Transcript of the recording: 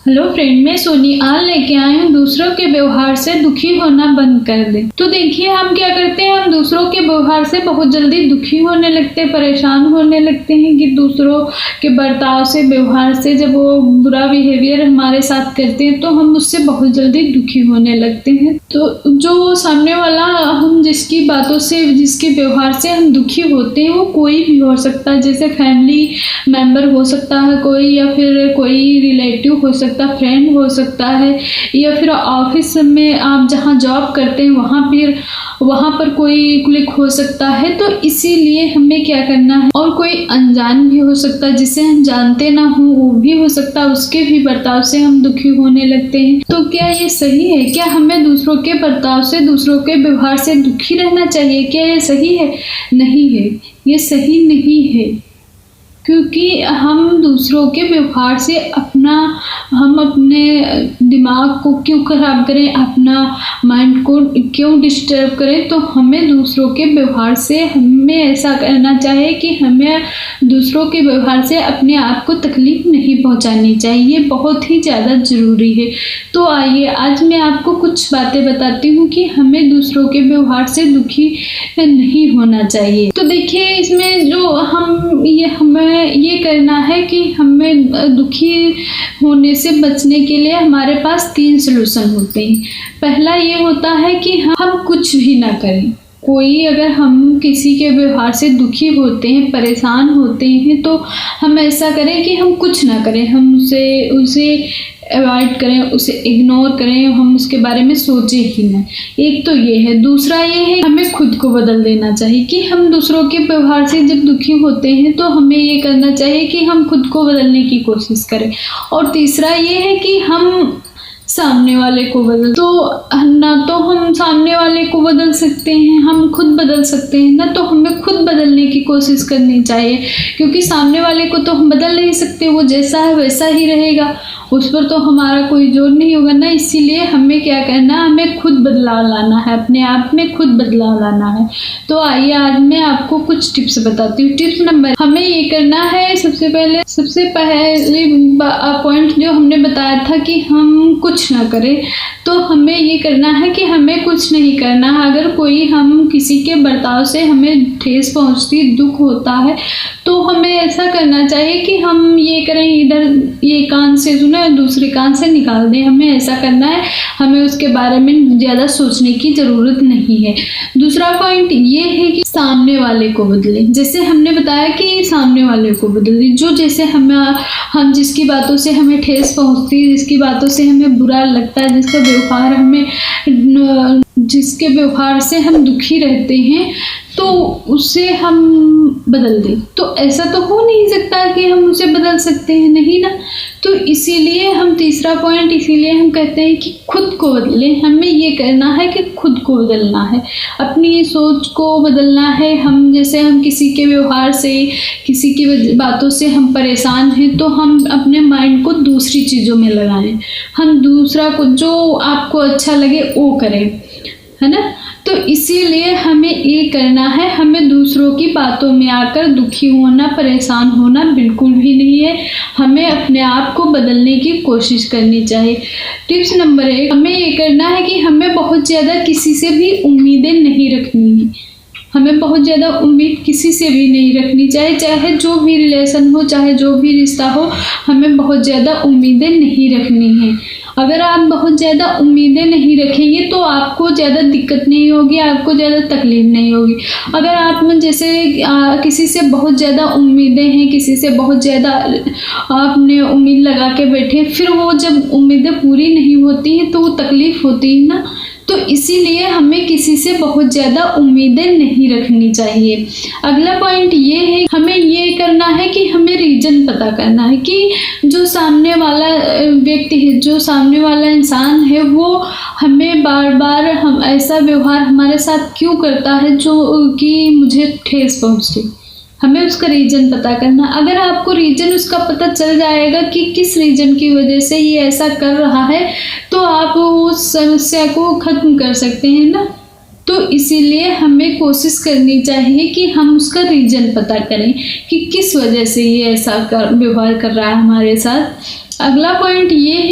Hello friend, मैं सोनी आज लेके आई हूँ दूसरों के व्यवहार से दुखी होना बंद कर दे। तो देखिए, हम क्या करते हैं, हम दूसरों के व्यवहार से बहुत जल्दी दुखी होने लगते हैं, परेशान होने लगते हैं कि दूसरों के बर्ताव से, व्यवहार से जब वो बुरा बिहेवियर हमारे साथ करते हैं तो हम उससे बहुत जल्दी दुखी होने लगते हैं। तो जो सामने वाला, हम जिसकी बातों से, जिसके व्यवहार से हम दुखी होते हैं, वो कोई भी हो सकता है, जैसे फैमिली मेंबर हो सकता है कोई, या फिर कोई रिलेटिव हो सकता, फ्रेंड हो सकता है, या फिर ऑफिस में आप जहाँ जॉब करते हैं वहाँ पर कोई क्लिक हो सकता है। तो इसीलिए हमें क्या करना है, और कोई अनजान भी हो सकता है जिसे हम जानते ना हो, वो भी हो सकता है, उसके भी बर्ताव से हम दुखी होने लगते हैं। तो क्या ये सही है? क्या हमें दूसरों के बर्ताव से, दूसरों के व्यवहार से दुखी रहना चाहिए? क्या ये सही है? नहीं है, ये सही नहीं है, क्योंकि हम दूसरों के व्यवहार से हम अपने दिमाग को क्यों खराब करें, अपना माइंड को क्यों डिस्टर्ब करें। तो हमें दूसरों के व्यवहार से, हमें ऐसा करना चाहिए कि हमें दूसरों के व्यवहार से अपने आप को तकलीफ नहीं पहुंचानी चाहिए, ये बहुत ही ज़्यादा ज़रूरी है। तो आइए आज मैं आपको कुछ बातें बताती हूँ कि हमें दूसरों के व्यवहार से दुखी नहीं होना चाहिए। तो देखिए, इसमें जो हमें ये करना है कि हमें दुखी होने से बचने के लिए हमारे पास 3 सलूशन होते हैं। पहला ये होता है कि हम कुछ भी ना करें। कोई अगर हम किसी के व्यवहार से दुखी होते हैं, परेशान होते हैं, तो हम ऐसा करें कि हम कुछ ना करें, हम उसे अवॉइड करें, उसे इग्नोर करें, हम उसके बारे में सोचें ही ना। एक तो ये है। दूसरा ये है, हमें खुद को बदल देना चाहिए कि हम दूसरों के व्यवहार से जब दुखी होते हैं तो हमें ये करना चाहिए कि हम खुद को बदलने की कोशिश करें। और तीसरा ये है कि हम सामने वाले को ना तो हम सामने वाले को बदल सकते हैं, हम खुद बदल सकते हैं ना, तो हमें खुद बदलने की कोशिश करनी चाहिए, क्योंकि सामने वाले को तो हम बदल नहीं सकते, वो जैसा है वैसा ही रहेगा, उस पर तो हमारा कोई जोर नहीं होगा ना। इसीलिए हमें क्या करना, हमें खुद बदलाव लाना है, अपने आप में खुद बदलाव लाना है। तो आइए आज मैं आपको कुछ टिप्स बताती हूँ। टिप्स नंबर, हमें ये करना है, सबसे पहले पॉइंट जो हमने बताया था कि हम कुछ ना करें, तो हमें ये करना है कि हमें कुछ नहीं करना है। अगर हम किसी के बर्ताव से हमें ठेस पहुंचती, दुख होता है, तो हमें ऐसा करना चाहिए कि हम ये करें, इधर ये कान से सुने और दूसरे कान से निकाल दें। हमें ऐसा करना है, हमें उसके बारे में ज़्यादा सोचने की ज़रूरत नहीं है। दूसरा पॉइंट ये है कि सामने वाले को बदलें। जैसे हमने बताया कि सामने वाले को बदलें, जो जैसे हम जिसकी बातों से हमें ठेस पहुंचती है, जिसकी बातों से हमें बुरा लगता है, जिसके व्यवहार से हम दुखी रहते हैं, तो उसे हम बदल दें। तो ऐसा तो हो नहीं सकता कि हम उसे बदल सकते हैं, नहीं ना। तो इसीलिए हम तीसरा पॉइंट, इसीलिए हम कहते हैं कि खुद को बदलें। हमें ये करना है कि खुद को बदलना है, अपनी सोच को बदलना है। हम किसी के व्यवहार से, किसी की बातों से हम परेशान हैं, तो हम अपने माइंड को दूसरी चीज़ों में लगाएं। हम दूसरा को, जो आपको अच्छा लगे वो करें, है ना। तो इसीलिए हमें ये करना है, हमें दूसरों की बातों में आकर दुखी होना, परेशान होना बिल्कुल भी नहीं है। हमें अपने आप को बदलने की कोशिश करनी चाहिए। टिप्स नंबर 1, हमें ये करना है कि हमें बहुत ज़्यादा किसी से भी उम्मीदें नहीं रखनी है। हमें बहुत ज़्यादा उम्मीद किसी से भी नहीं रखनी चाहिए, चाहे जो भी रिलेशन हो, चाहे जो भी रिश्ता हो, हमें बहुत ज़्यादा उम्मीदें नहीं रखनी है। अगर आप बहुत ज़्यादा उम्मीदें नहीं रखेंगे तो आपको ज़्यादा दिक्कत नहीं होगी, आपको ज़्यादा तकलीफ नहीं होगी। अगर आप में जैसे किसी से बहुत ज़्यादा उम्मीदें हैं, किसी से बहुत ज़्यादा आपने उम्मीद लगा के बैठे, फिर वो जब उम्मीदें पूरी नहीं होती हैं तो वो तकलीफ होती है ना। तो इसीलिए हमें किसी से बहुत ज़्यादा उम्मीदें नहीं रखनी चाहिए। अगला पॉइंट ये है, हमें ये करना है कि हमें रीज़न पता करना है कि जो सामने वाला व्यक्ति है, जो सामने वाला इंसान है, वो हमें बार बार हम ऐसा व्यवहार हमारे साथ क्यों करता है जो कि मुझे ठेस पहुँचे। हमें उसका रीज़न पता करना। अगर आपको रीज़न उसका पता चल जाएगा कि किस रीज़न की वजह से ये ऐसा कर रहा है, तो आप उस समस्या को ख़त्म कर सकते हैं ना। तो इसीलिए हमें कोशिश करनी चाहिए कि हम उसका रीज़न पता करें कि किस वजह से ये ऐसा व्यवहार कर रहा है हमारे साथ। अगला पॉइंट ये है